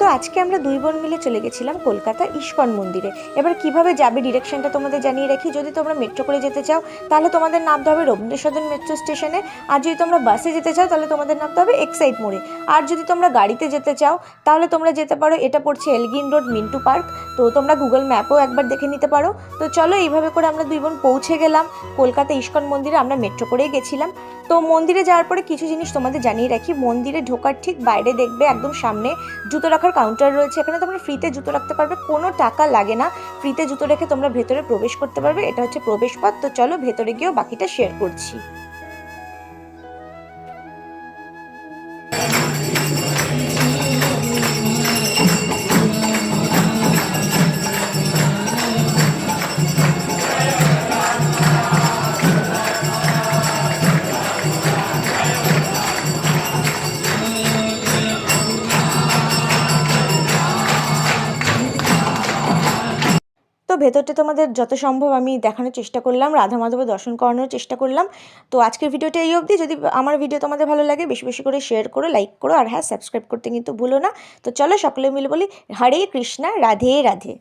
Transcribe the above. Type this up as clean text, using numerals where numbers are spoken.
তো আজকে আমরা দুই বোন মিলে চলে গেছিলাম কলকাতা ইস্কন মন্দিরে। এবার কিভাবে যাবে ডিরেকশনটা তোমাদের জানিয়ে রাখি। যদি তোমরা মেট্রো করে যেতে চাও তাহলে তোমাদের নামতে হবে রবীন্দ্র সদন মেট্রো স্টেশনে, আর যদি তোমরা বাসে যেতে চাও তাহলে তোমাদের নামতে হবে এক্সাইড মোড়ে। আর যদি তোমরা গাড়িতে যেতে চাও তাহলে তোমরা যেতে পারো, এটা পড়ছে এলগিন রোড মিন্টু পার্ক। তো তোমরা গুগল ম্যাপও একবার দেখে নিতে পারো। তো চলো এইভাবে করে আমরা দুই বোন পৌঁছে গেলাম কলকাতা ইস্কন মন্দিরে। আমরা মেট্রো করেই গেছিলাম। তো মন্দিরে যাওয়ার পরে কিছু জিনিস তোমাদের জানিয়ে রাখি। মন্দিরে ঢোকার ঠিক বাইরে দেখবে একদম সামনে জুতো রাখার কাউন্টার রয়েছে। এখানে তোমরা ফ্রিতে জুতো রাখতে পারবে, কোনো টাকা লাগে না। ফ্রিতে জুতো রেখে তোমরা ভেতরে প্রবেশ করতে পারবে। এটা হচ্ছে প্রবেশ পথ। তো চলো ভেতরে গিয়েও বাকিটা শেয়ার করছি। তো ভেতরটা তোমাদের যত সম্ভব আমি দেখানোর চেষ্টা করলাম, রাধা মাধবের দর্শন করানোর চেষ্টা করলাম। তো আজকের ভিডিওটা এই অবধি। যদি আমার ভিডিও তোমাদের ভালো লাগে বেশি বেশি করে শেয়ার করো, লাইক করো, আর হ্যাঁ সাবস্ক্রাইব করতে কিন্তু ভুলো না। তো চলো সকলে মিলে বলি হরে কৃষ্ণা, রাধে রাধে।